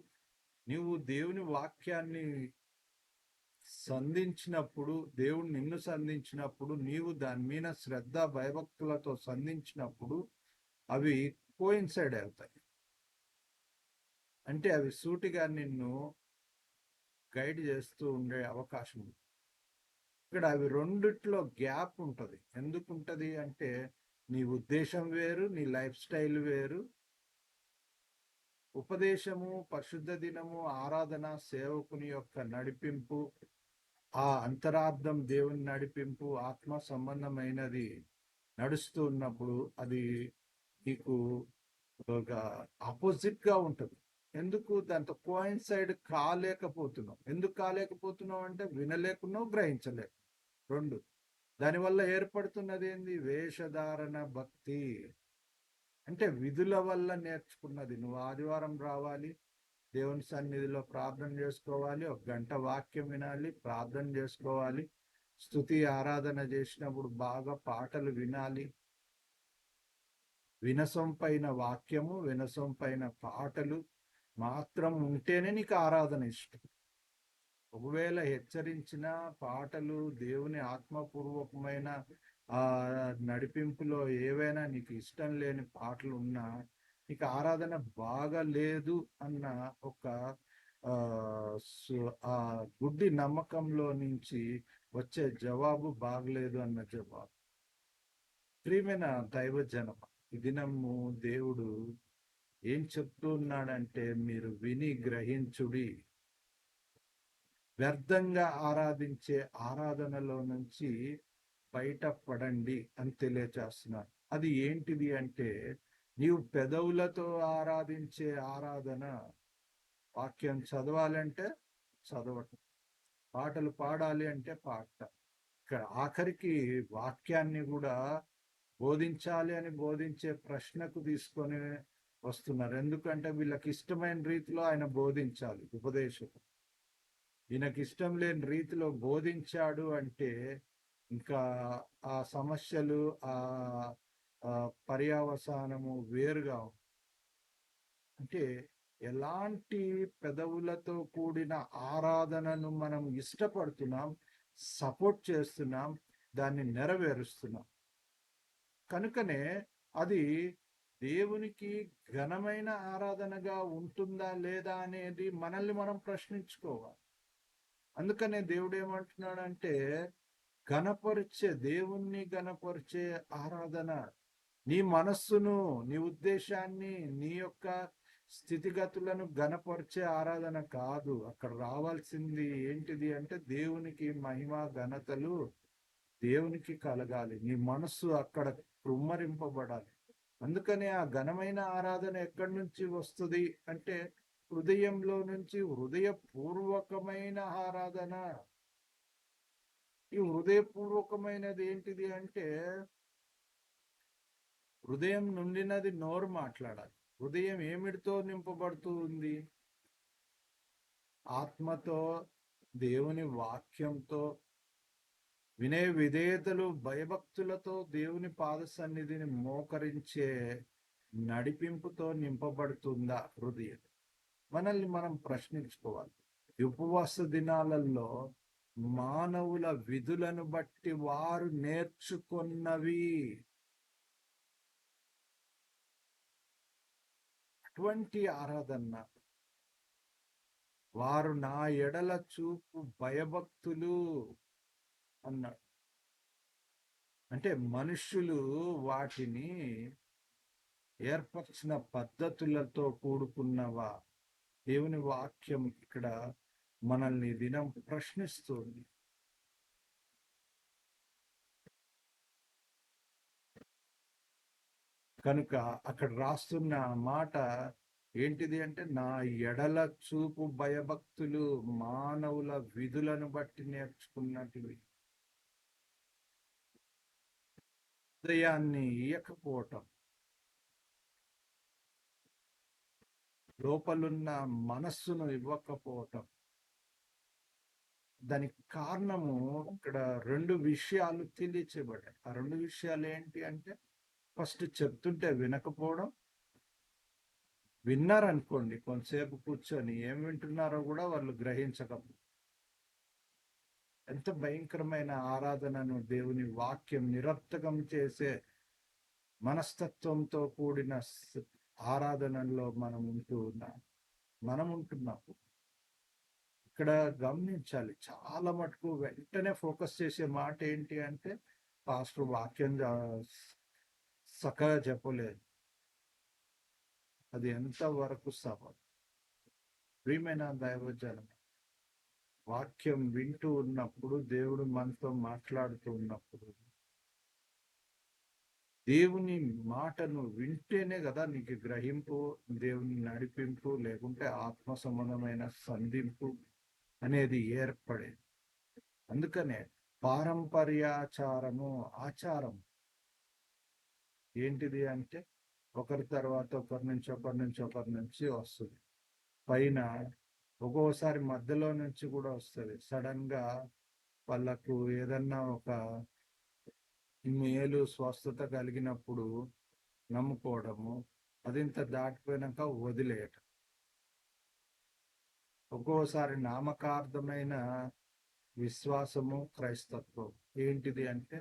నీవు దేవుని వాక్యాన్ని సంధించినప్పుడు, దేవుడు నిన్ను సంధించినప్పుడు, నీవు దాని మీద శ్రద్ధ భయభక్తులతో సంధించినప్పుడు అవి కోయిన్సైడ్ అవుతాయి. అంటే అవి సూటిగా నిన్ను గైడ్ చేస్తూ ఉండే అవకాశం ఉంది. ఇక్కడ అవి రెండిట్లో గ్యాప్ ఉంటుంది. ఎందుకు ఉంటుంది అంటే నీ ఉద్దేశం వేరు, నీ లైఫ్ స్టైల్ వేరు. ఉపదేశము, పరిశుద్ధ దినము, ఆరాధన, సేవకుని యొక్క నడిపింపు, ఆ అంతరార్థం దేవుని నడిపింపు ఆత్మ సంబంధమైనది నడుస్తూ ఉన్నప్పుడు అది నీకు ఒక ఆపోజిట్ గా ఉంటుంది. ఎందుకు దాంతో కోయిన్సైడ్ కాలేకపోతున్నావు? ఎందుకు కాలేకపోతున్నావు అంటే వినలేకున్నావు, గ్రహించలేకు. రెండు. దానివల్ల ఏర్పడుతున్నది ఏంది? వేషధారణ భక్తి. అంటే విధుల వల్ల నేర్చుకున్నది. నువ్వు ఆదివారం రావాలి, దేవుని సన్నిధిలో ప్రార్థన చేసుకోవాలి, 1 గంట వాక్యం వినాలి, ప్రార్థన చేసుకోవాలి, స్తుతి ఆరాధన చేసినప్పుడు బాగా పాటలు వినాలి. వినసం పైన వాక్యము, వినసం పైన పాటలు మాత్రం ఉంటేనే నీకు ఆరాధన ఇష్టం. ఒకవేళ హెచ్చరించిన పాటలు, దేవుని ఆత్మపూర్వకమైన నడిపింపులో ఏవైనా నీకు ఇష్టం లేని పాటలు ఉన్నా నీకు ఆరాధన బాగా లేదు అన్న ఒక ఆ గుడ్డి నమ్మకంలో నుంచి వచ్చే జవాబు బాగలేదు అన్న జవాబు. ప్రియమైన దైవజనమ, ఈ దినము దేవుడు ఏం చెప్తూ ఉన్నాడంటే మీరు విని గ్రహించుడి. వ్యర్థంగా ఆరాధించే ఆరాధనలో నుంచి బయటపడండి అని తెలియచేస్తున్నారు. అది ఏంటిది అంటే నీవు పెదవులతో ఆరాధించే ఆరాధన, వాక్యం చదవాలంటే చదవటం, పాటలు పాడాలి అంటే పాడటం. ఇక్కడ ఆఖరికి వాక్యాన్ని కూడా బోధించాలి అని బోధించే ప్రశ్నకు తీసుకొని వస్తున్నారు. ఎందుకంటే వీళ్ళకి ఇష్టమైన రీతిలో ఆయన బోధించాలి. ఉపదేశం ఈయనకి ఇష్టం లేని రీతిలో బోధించాడు అంటే ఇంకా ఆ సమస్యలు, ఆ పర్యావసానము వేరుగా అంటే ఎలాంటి పెదవులతో కూడిన ఆరాధనను మనం ఇష్టపడుతున్నాం, సపోర్ట్ చేస్తున్నాం, దాన్ని నెరవేరుస్తున్నాం. కనుకనే అది దేవునికి ఘనమైన ఆరాధనగా ఉంటుందా లేదా అనేది మనల్ని మనం ప్రశ్నించుకోవాలి. అందుకనే దేవుడు ఏమంటున్నాడంటే దేవుణ్ణి గణపరిచే ఆరాధన, నీ మనస్సును, నీ ఉద్దేశాన్ని, నీ యొక్క స్థితిగతులను గణపరిచే ఆరాధన కాదు. అక్కడ రావాల్సింది ఏంటిది అంటే దేవునికి మహిమ ఘనతలు దేవునికి కలగాలి. నీ మనస్సు అక్కడ కుమ్మరింపబడాలి. అందుకనే ఆ ఘనమైన ఆరాధన ఎక్కడి నుంచి వస్తుంది అంటే హృదయంలో నుంచి. హృదయపూర్వకమైన ఆరాధన. ఈ హృదయపూర్వకమైనది ఏంటిది అంటే హృదయం నుండినది నోరు మాట్లాడాలి. హృదయం ఏమిటితో నింపబడుతూ ఉంది? ఆత్మతో, దేవుని వాక్యంతో, వినయ విధేయతలు, భయభక్తులతో దేవుని పాద సన్నిధిని మోకరించే నడిపింపుతో నింపబడుతుందా హృదయం? మనల్ని మనం ప్రశ్నించుకోవాలి. ఉపవాస దినాలలో మానవుల విధులను బట్టి వారు నేర్చుకున్నవి ఎటువంటి ఆరాధన, వారు నా ఎడల చూపు భయభక్తులు అన్నాడు. అంటే మనుష్యులు వాటిని ఏర్పరిచిన పద్ధతులతో కూడుకున్నవా? దేవుని వాక్యం ఇక్కడ మనల్ని దినం ప్రశ్నిస్తుంది. కనుక అక్కడ రాస్తున్న మాట ఏంటిది అంటే, నా ఎడల చూపు భయభక్తులు మానవుల విధులను బట్టి నేర్చుకున్నటివి. హృదయాన్ని ఇయ్యకపోవటం, లోపలున్న మనస్సును ఇవ్వకపోవటం. దానికి కారణము ఇక్కడ 2 విషయాలు తెలియచేయబడ్డాయి. ఆ 2 విషయాలు ఏంటి అంటే, ఫస్ట్ చెప్తుంటే వినకపోవడం. విన్నారనుకోండి, కొంతసేపు కూర్చొని ఏం వింటున్నారో కూడా వాళ్ళు గ్రహించకపోవడం. ఎంత భయంకరమైన ఆరాధనను దేవుని వాక్యం నిరర్థకం చేసే మనస్తత్వంతో కూడిన ఆరాధనలో మనం ఉంటున్నాం. ఇక్కడ గమనించాలి, చాలా మటుకు వెంటనే ఫోకస్ చేసే మాట ఏంటి అంటే, పాస్టర్ వాక్యం చక్కగా చెప్పలేదు. అది ఎంతవరకు సభ? ప్రియమైన దైవజనం, వాక్యం వింటూ ఉన్నప్పుడు, దేవుడు మనతో మాట్లాడుతూ ఉన్నప్పుడు, దేవుని మాటను వింటేనే కదా నీకు గ్రహింపు, దేవుని నడిపింపు, లేకుంటే ఆత్మ సంబంధమైన సంధింపు అనేది ఏర్పడేది. అందుకనే పారంపర్యాచారము, ఆచారం ఏంటిది అంటే, ఒకరి తర్వాత ఒకరి నుంచి వస్తుంది. పైన ఒక్కోసారి మధ్యలో నుంచి కూడా వస్తుంది. సడన్ గా వాళ్ళకు ఏదన్నా ఒక మేలు, స్వస్థత కలిగినప్పుడు నమ్ముకోవడము, అదింత దాటిపోయినాక వదిలేయటం. ఒక్కోసారి నామకార్థమైన విశ్వాసము, క్రైస్తత్వం ఏంటిది అంటే,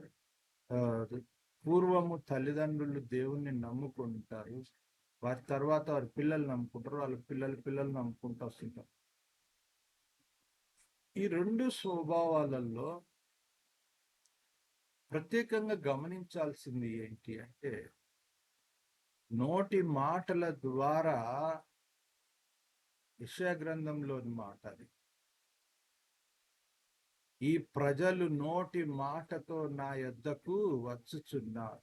పూర్వము తల్లిదండ్రులు దేవుణ్ణి నమ్ముకుంటారు, వారి తర్వాత వారి పిల్లలు నమ్ముకుంటారు, వాళ్ళ పిల్లలు నమ్ముకుంటూ వస్తుంటారు. ఈ 2 స్వభావాలలో ప్రత్యేకంగా గమనించాల్సింది ఏంటి అంటే, నోటి మాటల ద్వారా, యెషయా గ్రంథంలోని మాట అది, ఈ ప్రజలు నోటి మాటతో నా యొద్దకు వచ్చుచున్నారు,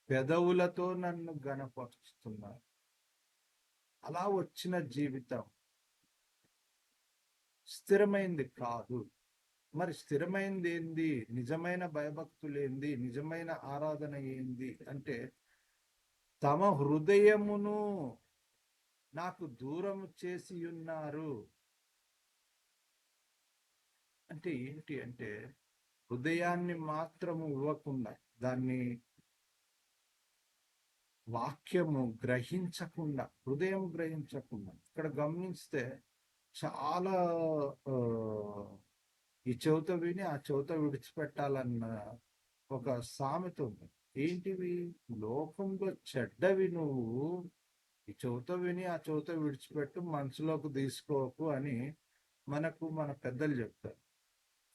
పెదవులతో నన్ను గణపరుస్తున్నారు. అలా వచ్చిన జీవితం స్థిరమైంది కాదు. మరి స్థిరమైంది ఏంది? నిజమైన భయభక్తులు ఏంది? నిజమైన ఆరాధన ఏంది అంటే, తమ హృదయమును నాకు దూరం చేసి ఉన్నారు. అంటే ఏంటి అంటే, హృదయాన్ని మాత్రము ఇవ్వకుండా, దాన్ని వాక్యము గ్రహించకుండా, హృదయం గ్రహించకుండా. ఇక్కడ గమనిస్తే చాలా ఈ చెవిత విని ఆ చెవిత విడిచిపెట్టాలన్న ఒక సామెత ఉంది. ఏంటివి? లోకంలో చెడ్డవి నువ్వు ఈ చెవిత విని ఆ చెవిత విడిచిపెట్టు, మనసులోకి తీసుకోకు అని మన పెద్దలు చెప్తారు.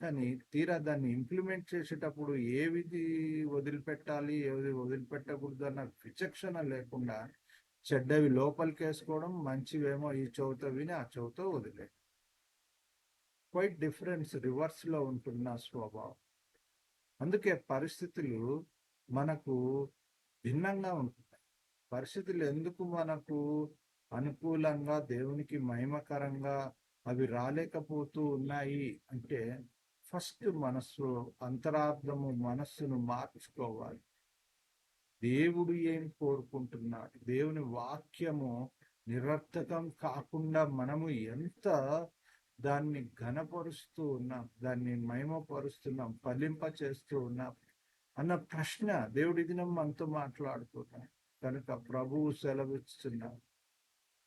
కానీ తీరా దాన్ని ఇంప్లిమెంట్ చేసేటప్పుడు ఏది వదిలిపెట్టాలి, ఏది వదిలిపెట్టకూడదు అన్న విచక్షణ లేకుండా చెడ్డవి లోపలికి వేసుకోవడం, మంచివేమో ఈ చెవిత విని ఆ చెవిత వదిలే. క్వైట్ డిఫరెన్స్, రివర్స్ లో ఉంటున్న స్వభావం. అందుకే పరిస్థితులు మనకు భిన్నంగా ఉంటున్నాయి. పరిస్థితులు ఎందుకు మనకు అనుకూలంగా, దేవునికి మహిమకరంగా అవి రాలేకపోతూ ఉన్నాయి అంటే, ఫస్ట్ మనస్సు, అంతరార్థము, మనస్సును మార్చుకోవాలి. దేవుడు ఏం కోరుకుంటున్నాడు? దేవుని వాక్యము నిరర్థకం కాకుండా మనము ఎంత దాన్ని ఘనపరుస్తూ ఉన్నాం, దాన్ని మహిమపరుస్తున్నాం, ఫలింప చేస్తూ ఉన్నాం అన్న ప్రశ్న దేవుడి దినం మనతో మాట్లాడుతున్నాడు. కనుక ప్రభువు సెలవిస్తున్నారు.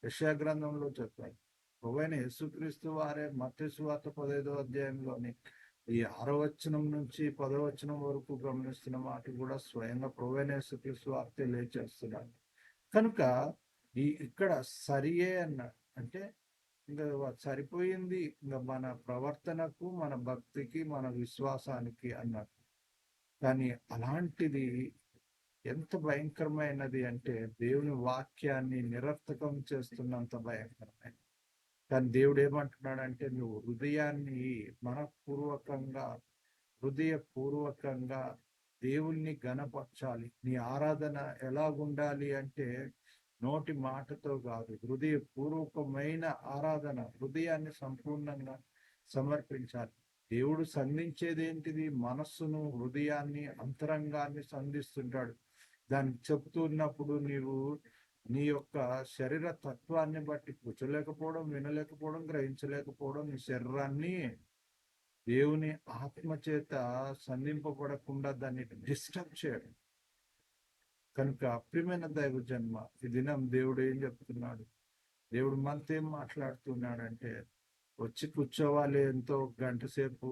యెషయా గ్రంథంలో చెప్పారు, ప్రభువైన యేసుక్రీస్తు వారే మత్తయి సువార్త 15వ అధ్యాయంలోని ఈ 6వ వచనం నుంచి 10వ వచనం వరకు గమనిస్తున్న మాట కూడా స్వయంగా ప్రభువైన యేసుక్రీస్తు వారు తెలియజేస్తున్నారు. కనుక ఇక్కడ సరియే అన్నాడు. అంటే ఇంకా సరిపోయింది, ఇంకా మన ప్రవర్తనకు, మన భక్తికి, మన విశ్వాసానికి అన్నట్టు. కానీ అలాంటిది ఎంత భయంకరమైనది అంటే దేవుని వాక్యాన్ని నిరర్థకం చేస్తున్నంత భయంకరమైన. కానీ దేవుడు ఏమంటున్నాడంటే నువ్వు హృదయాన్ని మనపూర్వకంగా, హృదయపూర్వకంగా దేవుణ్ణి గణపరచాలి. నీ ఆరాధన ఎలాగుండాలి అంటే నోటి మాటతో కాదు, హృదయపూర్వకమైన ఆరాధన, హృదయాన్ని సంపూర్ణంగా సమర్పించాలి. దేవుడు సంధించేది ఏంటిది? మనస్సును, హృదయాన్ని, అంతరంగాన్ని సంధిస్తుంటాడు. దాన్ని చెప్తున్నప్పుడు నీవు నీ యొక్క శరీర తత్వాన్ని బట్టి కూర్చోలేకపోవడం, వినలేకపోవడం, గ్రహించలేకపోవడం, నీ శరీరాన్ని దేవుని ఆత్మ చేత సంధింపబడకుండా దాన్ని డిస్టర్బ్ చేయడం. కనుక ప్రియమైన దైవ జన్మ, ఈ దినం దేవుడు ఏం చెప్తున్నాడు? దేవుడు మనతో ఏం మాట్లాడుతున్నాడంటే వచ్చి కూర్చోవాలి, ఎంతో గంట సేపు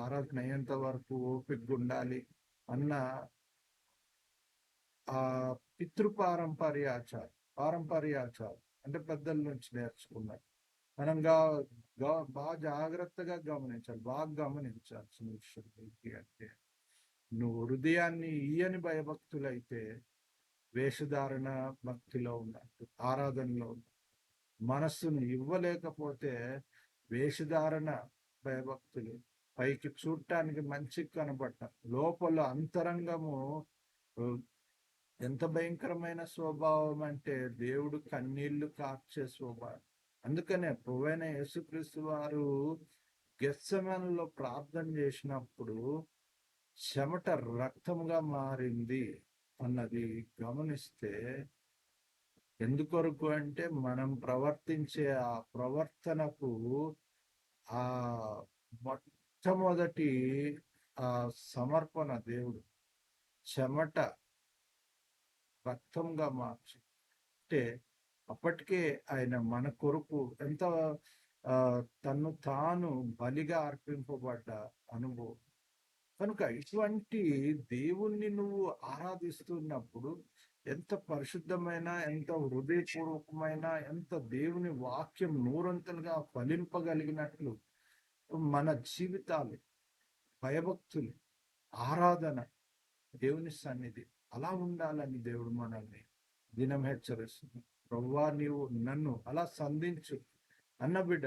ఆరాధన అయ్యేంత వరకు ఓపిక ఉండాలి అన్న ఆ పారంపర్యాచారం అంటే పెద్దల నుంచి నేర్చుకున్నారు. మనం బాగా జాగ్రత్తగా గమనించాలి, బాగా గమనించాల్సిన విషయం ఏంటి అంటే నువ్వు హృదయాన్ని ఈయని భయభక్తులైతే వేషధారణ భక్తిలో ఉన్నట్టు, ఆరాధనలో ఉన్నట్టు. మనస్సును ఇవ్వలేకపోతే వేషధారణ భయభక్తులు, పైకి చూడటానికి మంచి కనబడటం, లోపల అంతరంగము ఎంత భయంకరమైన స్వభావం అంటే దేవుడు కన్నీళ్లు కార్చే స్వభావం. అందుకనే ప్రభువైన యేసుక్రీస్తు వారు గెత్సెమనెలో ప్రార్థన చేసినప్పుడు చెమట రక్తముగా మారింది అన్నది గమనిస్తే, ఎందుకొరకు అంటే మనం ప్రవర్తించే ఆ ప్రవర్తనకు ఆ మొట్టమొదటి ఆ సమర్పణ దేవుడు చెమట రక్తంగా మార్చి, అంటే అప్పటికే ఆయన మన కొరకు ఎంత తను తాను బలిగా అర్పింపబడ్డ అనుభవం. కనుక ఇటువంటి దేవుణ్ణి నువ్వు ఆరాధిస్తున్నప్పుడు ఎంత పరిశుద్ధమైన, ఎంత హృదయపూర్వకమైన, ఎంత దేవుని వాక్యం నూరంతలుగా ఫలింపగలిగినట్లు మన జీవితాలు, భయభక్తులు, ఆరాధన, దేవుని సన్నిధి అలా ఉండాలని దేవుడు మనల్ని దినం హెచ్చరిస్తుంది. ప్రభువా నీవు నన్ను అలా సంధించు అన్న బిడ్డ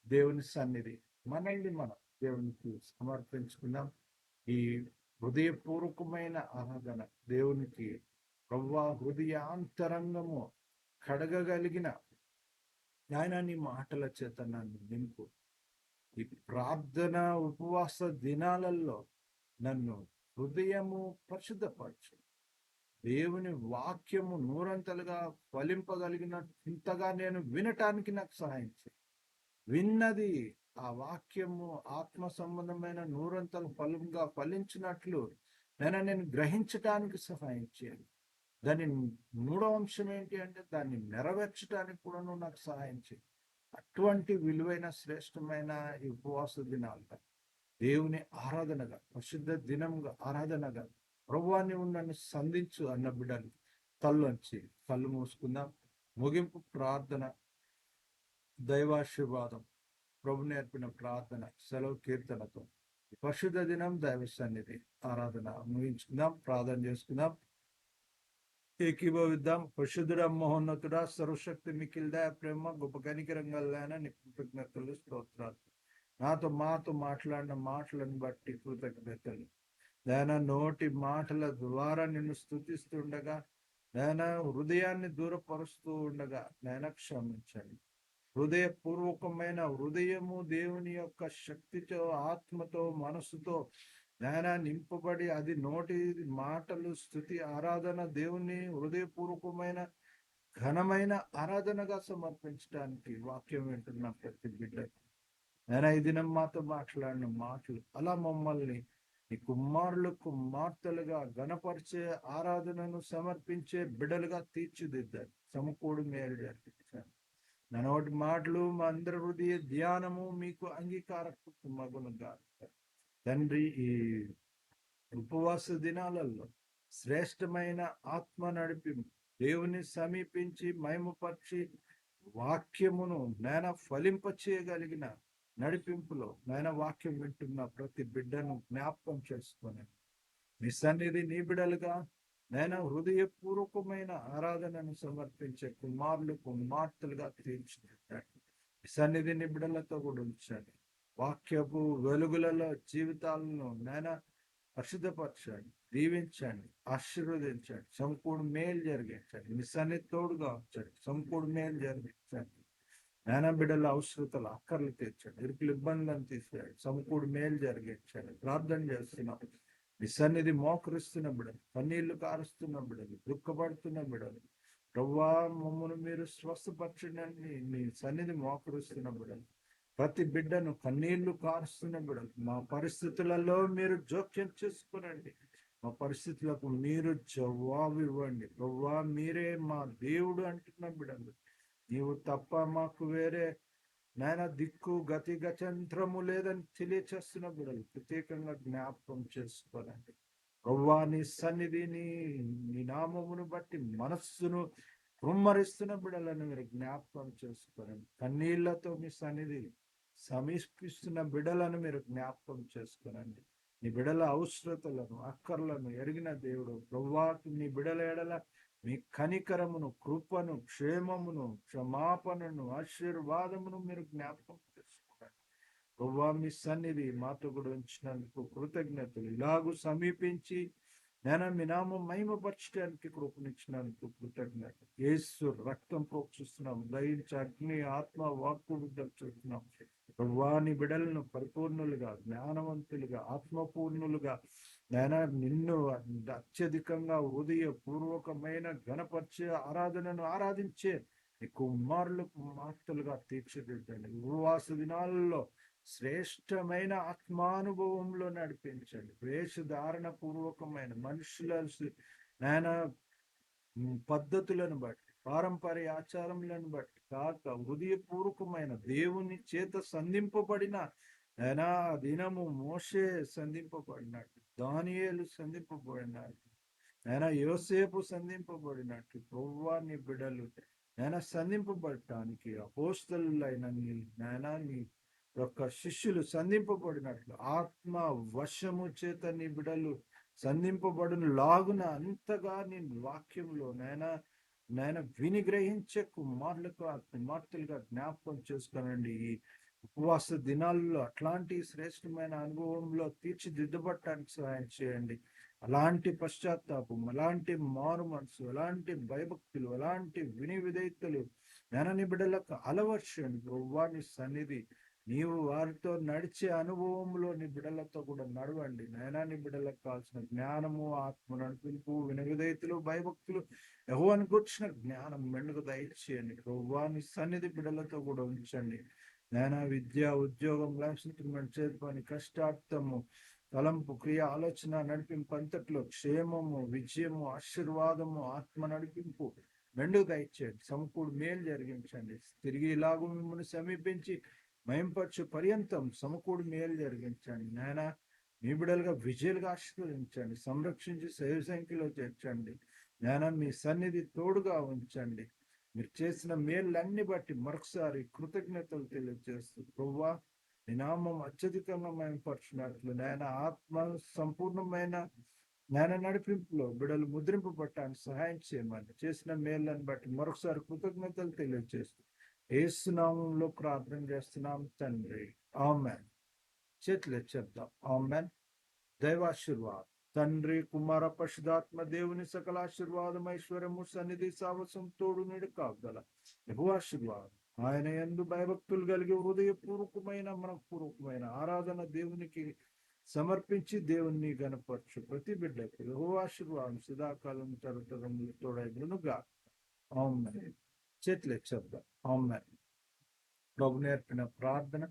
దేవుని సన్నిధి మనల్ని మనం దేవునికి సమర్పించుకుందాం. ఈ హృదయపూర్వకమైన ఆరాధన దేవునికి ప్రభువా హృదయాంతరంగము కడగగలిగిన ఆయన నీ మాటల చేత నన్ను నింపు. ఈ ప్రార్థన ఉపవాస దినాలలో నన్ను హృదయము పరిశుద్ధపరచు. దేవుని వాక్యము నూరంతలుగా ఫలింపగలిగిన ఇంతగా నేను వినటానికి నాకు సహాయం చేయి. విన్నది ఆ వాక్యము ఆత్మ సంబంధమైన నూరంతలు ఫలంగా ఫలించినట్లు నేను గ్రహించటానికి సహాయం చేయాలి. దాని మూడవ అంశం ఏంటి అంటే దాన్ని నెరవేర్చడానికి కూడా నాకు సహాయం చేయి. అటువంటి విలువైన శ్రేష్టమైన ఈ ఉపవాస దినాలుగా దేవుని ఆరాధనగా, పరిశుద్ధ దినంగా ఆరాధనగా ప్రభువాన్ని నన్ను సంధించు అన్న బిడ్డలు తల్లోంచి కళ్ళు మూసుకుందాం. ముగింపు ప్రార్థన, దైవాశీర్వాదం, ప్రభు నేర్పిన ప్రార్థన, సెలవు కీర్తనతో పరిశుద్ధ దినం దైవ సన్నిధి ఆరాధన ముగించుకుందాం. ప్రార్థన చేసుకుందాం, ఏకీభవిద్దాం. పరిశుద్ధుడ, మహోన్నతుడ, సర్వశక్తి మికిల్దా, ప్రేమ గొప్ప కనికరంగా నీ కృతజ్ఞతలు, స్తోత్రాలు. మాతో మాట్లాడిన మాటలను బట్టి కృతజ్ఞతలు. నాయన నోటి మాటల ద్వారా నిన్ను స్తుతిస్తుండగా, నాయన హృదయాన్ని దూరపరుస్తూ ఉండగా నాయన క్షమించండి. హృదయపూర్వకమైన హృదయము దేవుని యొక్క శక్తితో, ఆత్మతో, మనసుతో నాయన నింపబడి అది నోటి మాటలు, స్తుతి, ఆరాధన దేవుని హృదయపూర్వకమైన ఘనమైన ఆరాధనగా సమర్పించడానికి వాక్యం వింటున్న ప్రతి బిడ్డకి నాయన ఈ దినం మాతో మాట్లాడిన మాటలు అలా మమ్మల్ని నీ కుమారులు, కుమార్తెలుగా గణపరిచే, ఆరాధనను సమర్పించే బిడ్డలుగా తీర్చిదిద్దారు. సమకూడు మేలు జరిపించారు. నోటి మాటలు మా అందరి హృదయ ధ్యానము మీకు అంగీకారకు మగులుగా తండ్రి. ఈ ఉపవాస దినాలలో శ్రేష్టమైన ఆత్మ నడిపి దేవుని సమీపించి మహిమపరిచి వాక్యమును నాయన ఫలింప చేయగలిగిన నడిపింపులో నాయన వాక్యం వింటున్న ప్రతి బిడ్డను జ్ఞాపకం చేసుకొని నీ సన్నిధి నీ బిడలుగా నేను హృదయపూర్వకమైన ఆరాధనను సమర్పించే కుమారులు కుమార్తెలుగా తీర్చిదిద్దండి. ఈ సన్నిధిని బిడలతో కూడా ఉంచండి. వాక్యపు వెలుగులలో జీవితాలను నేను పరిశుద్ధపరచండి, దీవించండి, ఆశీర్వదించండి, సంపూర్ణ మేలు జరిగించండి. మీ సన్నిధి తోడుగా ఉంచండి, సంపూర్ణ మేలు జరిగించండి. నానా బిడ్డల అవసరతలు అక్కర్లు తీర్చండి, ఇరుకులు ఇబ్బందులను తీసేయండి, సంపూర్ణ మేలు జరిగించండి. ప్రార్థన చేస్తున్నాం. మీ సన్నిధి మోకరిస్తున్న బిడ్డలు, కన్నీళ్లు కారుస్తున్న బిడ్డలు, దుఃఖపడుతున్న బిడ్డలు, ప్రవ్వా మమ్మల్ని మీరు స్వస్థపరచండి. మీ సన్నిధి మోకరిస్తున్న బిడ్డలు, ప్రతి బిడ్డను కన్నీళ్లు కారుస్తున్న బిడ్డలు, మా పరిస్థితులలో మీరు జోక్యం చేసుకునండి. మా పరిస్థితులకు మీరు జవాబు ఇవ్వండి. ప్రవ్వా మీరే మా దేవుడు అంటున్న బిడ్డలు, నీవు తప్ప మాకు వేరే నాయన దిక్కు గతి గచంత్రము లేదని తెలియచేస్తున్న బిడ్డలు ప్రత్యేకంగా జ్ఞాపకం చేసుకోవాలండి. ప్రవ్వా నీ సన్నిధిని నీ నామమును బట్టి మనస్సును కుమ్మరిస్తున్న బిడ్డలను మీరు జ్ఞాపకం చేసుకోరండి. కన్నీళ్లతో మీ సన్నిధి సమీపిస్తున్న బిడ్డలను మీరు జ్ఞాపకం చేసుకోనండి. నీ బిడల అవసరతలను అక్కర్లను ఎరిగిన దేవుడు ప్రవ్వా నీ బిడల ఎడల మీ కనికరమును కృపను క్షేమమును క్షమాపణను ఆశీర్వాదమును మీరు జ్ఞాపకం చేసుకోండి. ప్రవ్వా మీ సన్నిధి మాతో కూడా ఉంచినందుకు కృతజ్ఞతలు. ఇలాగూ సమీపించి నేను మీ నామం మహిమపరచడానికి కృపనిచ్చినందుకు కృతజ్ఞత. యేసు రక్తం ప్రోక్షిస్తున్నాం, దయించి అగ్ని ఆత్మ వాక్కు చూస్తున్నాం. ప్రవ్వాని బిడలను పరిపూర్ణులుగా జ్ఞానవంతులుగా ఆత్మపూర్ణులుగా నేను నిన్ను అత్యధికంగా హృదయపూర్వకమైన ఘనపరిచే ఆరాధనను ఆరాధించే నీ కుమారులు కుమార్తెలుగా తీర్చిదిద్దండి. ఉపవాస దినాలలో శ్రేష్టమైన ఆత్మానుభవంలో నడిపించండి. వేషధారణ పూర్వకమైన మనుషుల నాయన పద్ధతులను బట్టి పారంపర్య ఆచారములను బట్టి కాక హృదయపూర్వకమైన దేవుని చేత సంధింపబడిన అయినా దినము మోషే సంధింపబడినట్టు, దానియేలు సంధింపబడినట్టు, అయినా యోసేపు సంధింపబడినట్టు ప్రవ్వాని బిడలు నేను సంధింపబడటానికి అపోస్తలులైన నీ యొక్క శిష్యులు సంధింపబడినట్లు ఆత్మ వశము చేత నీ బిడలు సంధింపబడిన లాగున అంతగా నేను వాక్యంలో నాయన వినిగ్రహించే కుమారులకు కుమార్తెలుగా జ్ఞాపకం చేసుకోనండి. ఈ ఉపవాస దినాల్లో అట్లాంటి శ్రేష్టమైన అనుభవంలో తీర్చిదిద్దబట్టడానికి సహాయం చేయండి. అలాంటి పశ్చాత్తాపం, అలాంటి మారు మనసు, అలాంటి భయభక్తులు, అలాంటి విని విధేయతలు జ్ఞానాన్ని బిడ్డలకు అలవర్చండి. ప్రవ్వాని సన్నిధి నీవు వారితో నడిచే అనుభవంలో నీ బిడ్డలతో కూడా నడవండి. నయనాన్ని బిడ్డలకు కావాల్సిన జ్ఞానము, ఆత్మ నడిపింపు, వినవిధేయతలు, భయభక్తులు, యెహోవాను కూర్చిన జ్ఞానం మెండుకు దయచేయండి. ప్రవ్వాని సన్నిధి బిడ్డలతో కూడా ఉంచండి. జ్ఞాన విద్య ఉద్యోగం లైఫ్ సెటిల్మెంట్ చేరుకొని కష్టార్థము తలంపు క్రియ ఆలోచన నడిపింపు అంతట్లో క్షేమము విజయము ఆశీర్వాదము ఆత్మ నడిపింపు మెండుకు దయచేయండి. సంపూర్ణ మేలు జరిగించండి. తిరిగి ఇలాగూ మిమ్మల్ని సమీపించి మయంపరచు పర్యంతం సమకూడి మేలు జరిగించండి. నాయన మీ బిడలుగా విజయాలుగా ఆశీర్వదించండి. సంరక్షించి సేవ సంఖ్యలో చేర్చండి. నాయన మీ సన్నిధి తోడుగా ఉంచండి. మీరు చేసిన మేళ్ళన్ని బట్టి మరొకసారి కృతజ్ఞతలు తెలియజేస్తూ ప్రవ్వా నీ నామం అత్యధికంగా మయంపరచినట్లు నాయన ఆత్మ సంపూర్ణమైన జ్ఞాన నడిపింపులో బిడలు ముద్రింపబట్టడానికి సహాయం చేయమని చేసిన మేళ్ళని బట్టి మరొకసారి కృతజ్ఞతలు తెలియజేస్తూ యేసు నామంలో ప్రార్థన చేస్తున్నాం తండ్రి, ఆమెన్. చేతులు చెప్తాం. ఆమెన్. దైవాశీర్వాదం తండ్రి కుమార పరిశుద్ధాత్మ దేవుని సకల ఆశీర్వాదం ఐశ్వర్యము సన్నిధి సావసం తోడు నీడు కాపుదల యెహోవాశీర్వాదం ఆయన యందు భయభక్తులు కలిగి హృదయపూర్వకమైన మనపూర్వకమైన ఆరాధన దేవునికి సమర్పించి దేవుణ్ణి గణపరచు ప్రతి బిడ్డకు యెహోవాశీర్వాదం సదాకాలం తరతరములు తోడైనగా. ఆమెన్. చేతులు చెప్దాం. ఆమెన్. ప్రభు నేర్పిన ప్రార్థన.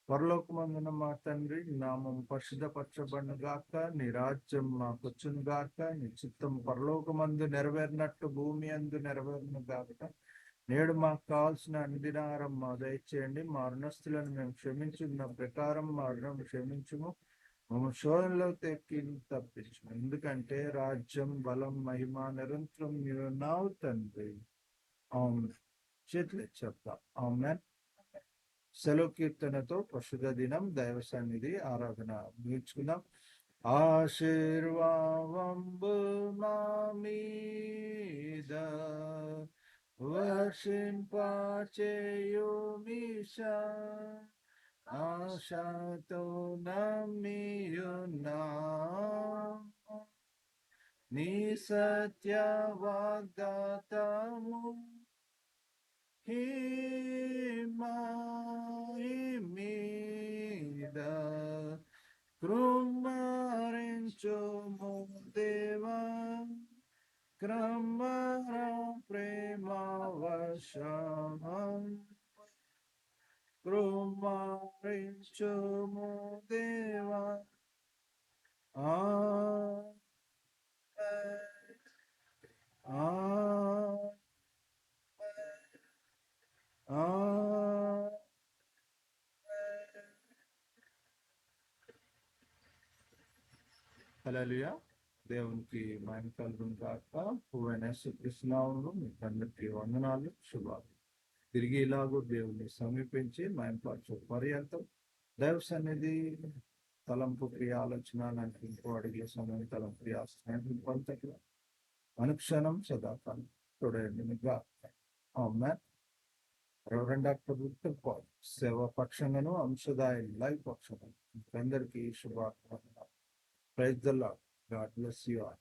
పరలోకమందున మా తండ్రి నామం పరిశుద్ధపరచబడును గాక, నీ రాజ్యం మాకొచ్చును గాక, నీ చిత్తం పరలోకమందు నెరవేరినట్టు భూమి అందు నెరవేరును గాక. నేడు మాకు కావాల్సిన అనుదినాహారం మా దయచేయండి. మా రుణస్థులను మేము క్షమించున్న ప్రకారం మా రుణం క్షమించుము. మమ్మ శోధనలో తెక్కి తప్పించు, ఎందుకంటే రాజ్యం, బలం, మహిమ నిరంతరం నీవున్నావు తండ్రి. ఆమె చేతులు చెప్తాం. ఆమె సెలవు కీర్తనతో ప్రస్తుత దినం దైవ సన్నిధి ఆరాధన నేర్చుకుందాం. ఆశీర్వాదంబు మా మీద వర్షింపచేయుమీశా, ఆశతో నమ్మియున్నా నీ సత్య వాగ్దాతము మీద కృమ్మరించుము దేవా, క్రమర ప్రేమ వర్షం కృమ్మరించుము దేవా. హల్లెలూయా. దేవునికి మహిమ కలుగును గాక. ప్రభువైన యేసుక్రీస్తు నామములో మీకు అందరికీ వందనాలు, శుభాలు. తిరిగి ఇలాగూ దేవుని సమీపించి మహిమపరచు పర్యంతం దైవ సన్నిధి తలంపు క్రియ ఆలోచన నాకు ఇంకో అడిగే సమయం తలంపు క్రియ పొందట్ల అనుక్షణం సదాకాలం చూడండిగా. Amen. Reverend doctor Victor Paul సేవా పక్షంగాను, అంశదాయ లైవ్ పక్షంగా అందరికీ శుభాకాంక్షలు. Praise the lord. God bless you all.